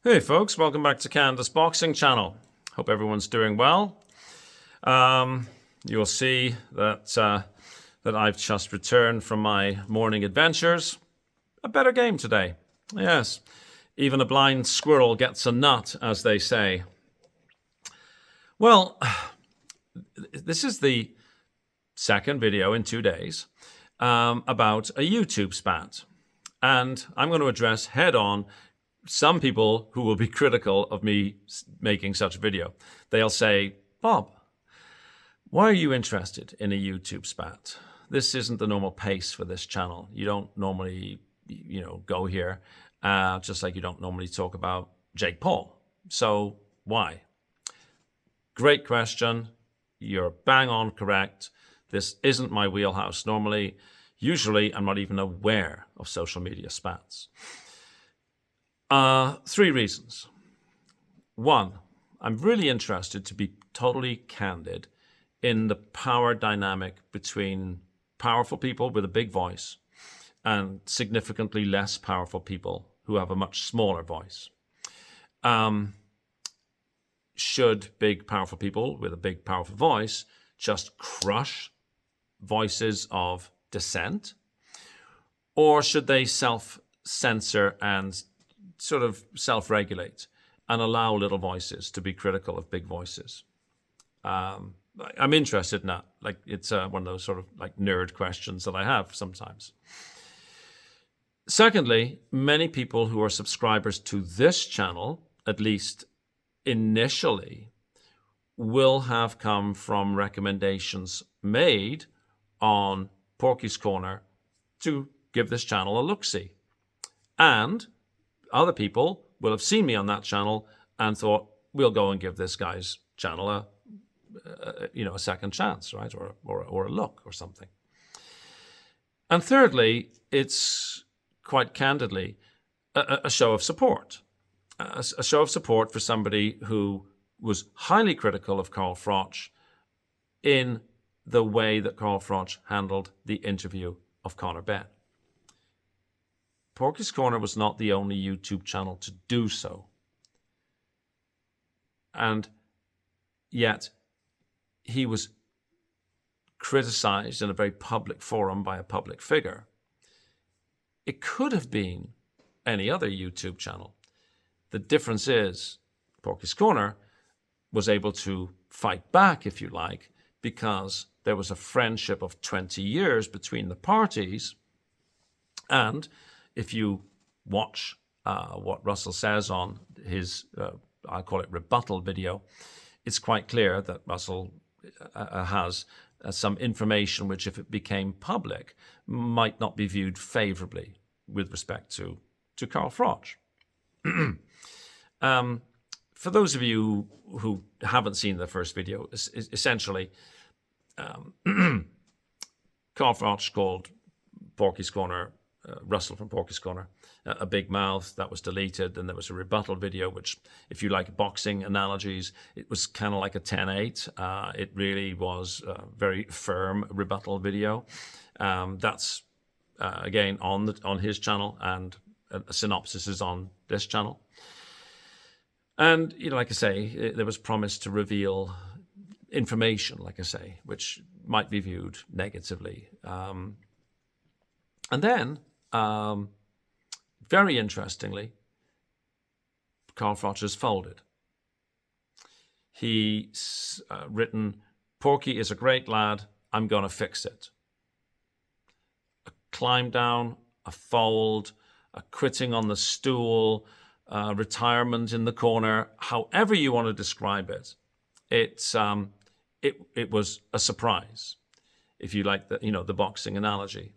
Hey folks, welcome back to Canada's Boxing Channel. Hope everyone's doing well. You'll see that I've just returned from my morning adventures. A better game today. Yes, even a blind squirrel gets a nut, as they say. Well, this is the second video in 2 days about a YouTube spat. And I'm going to address head-on some people who will be critical of me making such a video. They'll say, Bob, why are you interested in a YouTube spat? This isn't the normal pace for this channel. You don't normally, go here, just like you don't normally talk about Jake Paul. So why? Great question. You're bang on correct. This isn't my wheelhouse. Usually, I'm not even aware of social media spats. 3 reasons. 1, I'm really interested to be totally candid in the power dynamic between powerful people with a big voice and significantly less powerful people who have a much smaller voice. Should big, powerful people with a big, powerful voice just crush voices of dissent? Or should they self-censor and sort of self-regulate and allow little voices to be critical of big voices? I'm interested in that. Like, it's one of those sort of like nerd questions that I have sometimes. Secondly, many people who are subscribers to this channel, at least initially, will have come from recommendations made on Porky's Corner to give this channel a look-see. And other people will have seen me on that channel and thought, we'll go and give this guy's channel a second chance, right? Or a look or something. And thirdly, it's quite candidly a show of support. A show of support for somebody who was highly critical of Carl Froch in the way that Carl Froch handled the interview of Conor Benn. Porky's Corner was not the only YouTube channel to do so. And yet, he was criticized in a very public forum by a public figure. It could have been any other YouTube channel. The difference is, Porky's Corner was able to fight back, if you like, because there was a friendship of 20 years between the parties. And if you watch what Russell says on his, I call it rebuttal video, it's quite clear that Russell has some information which, if it became public, might not be viewed favorably with respect to Carl Froch. For those of you who haven't seen the first video, essentially, Carl Froch called Porky's Corner, Russell from Porky's Corner, a big mouth. That was deleted. And there was a rebuttal video, which, if you like boxing analogies, it was kind of like a 10-8. It really was a very firm rebuttal video. That's, again, on his channel, and a synopsis is on this channel. And, like I say, there was promise to reveal information, like I say, which might be viewed negatively. And then, very interestingly, Carl Froch has folded. He's written, Porky is a great lad, I'm going to fix it. A climb down, a fold, a quitting on the stool, retirement in the corner, however you want to describe it. It was a surprise, if you like the boxing analogy.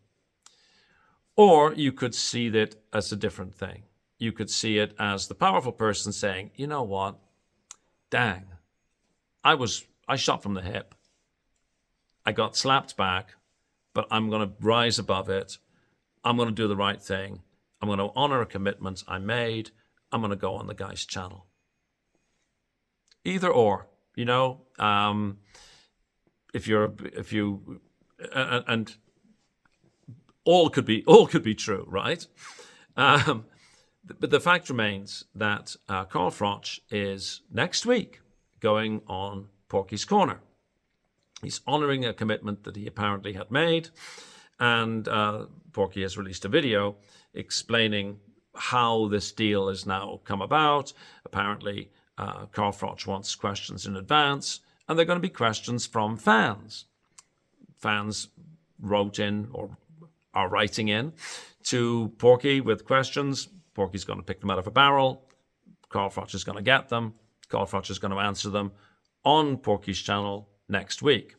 Or you could see that as a different thing. You could see it as the powerful person saying, you know what? Dang, I shot from the hip. I got slapped back, but I'm going to rise above it. I'm going to do the right thing. I'm going to honor a commitment I made. I'm going to go on the guy's channel. Either or, if you, and all could be true, right? But the fact remains that Carl Froch is next week going on Porky's Corner. He's honouring a commitment that he apparently had made, and Porky has released a video explaining how this deal has now come about. Apparently, Carl Froch wants questions in advance, and they're going to be questions from fans. Fans wrote in or are writing in to Porky with questions. Porky's going to pick them out of a barrel. Carl Froch is going to get them. Carl Froch is going to answer them on Porky's channel next week.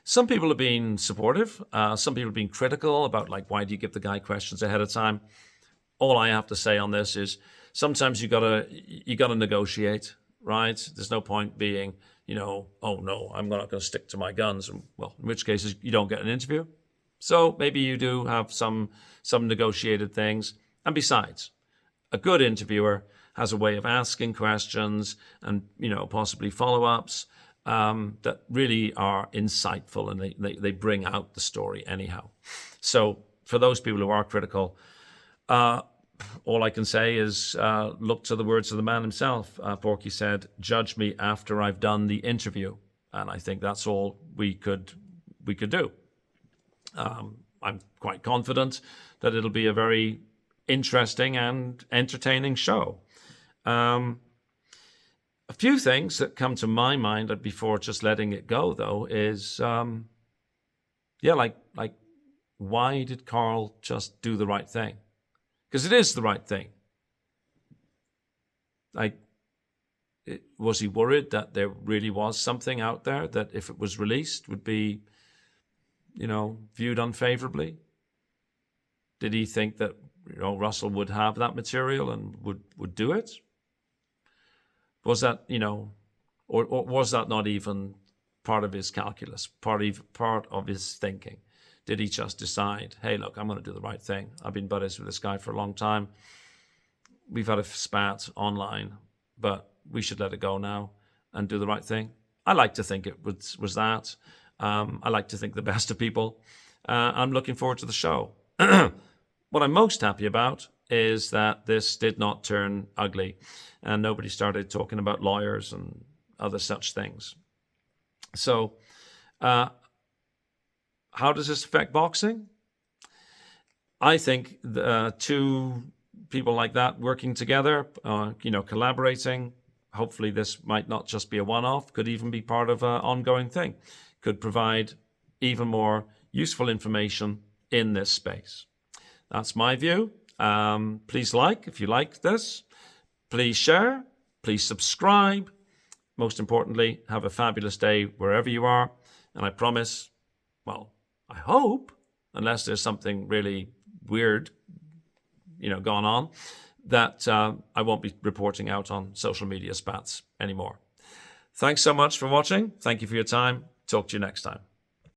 Some people have been supportive. Some people have been critical about, like, why do you give the guy questions ahead of time? All I have to say on this is sometimes you gotta negotiate, right? There's no point being, oh no, I'm not going to stick to my guns. Well, in which cases you don't get an interview. So maybe you do have some negotiated things. And besides, a good interviewer has a way of asking questions and, possibly follow-ups that really are insightful, and they bring out the story anyhow. So for those people who are critical, all I can say is look to the words of the man himself. Porky said, "Judge me after I've done the interview," and I think that's all we could do. I'm quite confident that it'll be a very interesting and entertaining show. A few things that come to my mind before just letting it go, though, is like why did Carl just do the right thing? Because it is the right thing. Was he worried that there really was something out there that, if it was released, would be, viewed unfavorably? Did he think that, Russell would have that material and would do it? Was that, or was that not even part of his calculus, part of his thinking? Did he just decide, hey, look, I'm going to do the right thing. I've been buddies with this guy for a long time. We've had a spat online, but we should let it go now and do the right thing. I like to think it was that. I like to think the best of people. I'm looking forward to the show. What I'm most happy about is that this did not turn ugly and nobody started talking about lawyers and other such things. So, how does this affect boxing? I think two people like that working together, collaborating, hopefully this might not just be a one-off, could even be part of an ongoing thing, could provide even more useful information in this space. That's my view. Please like if you like this. Please share. Please subscribe. Most importantly, have a fabulous day wherever you are. And I promise, well, I hope, unless there's something really weird, going on, that I won't be reporting out on social media spats anymore. Thanks so much for watching. Thank you for your time. Talk to you next time.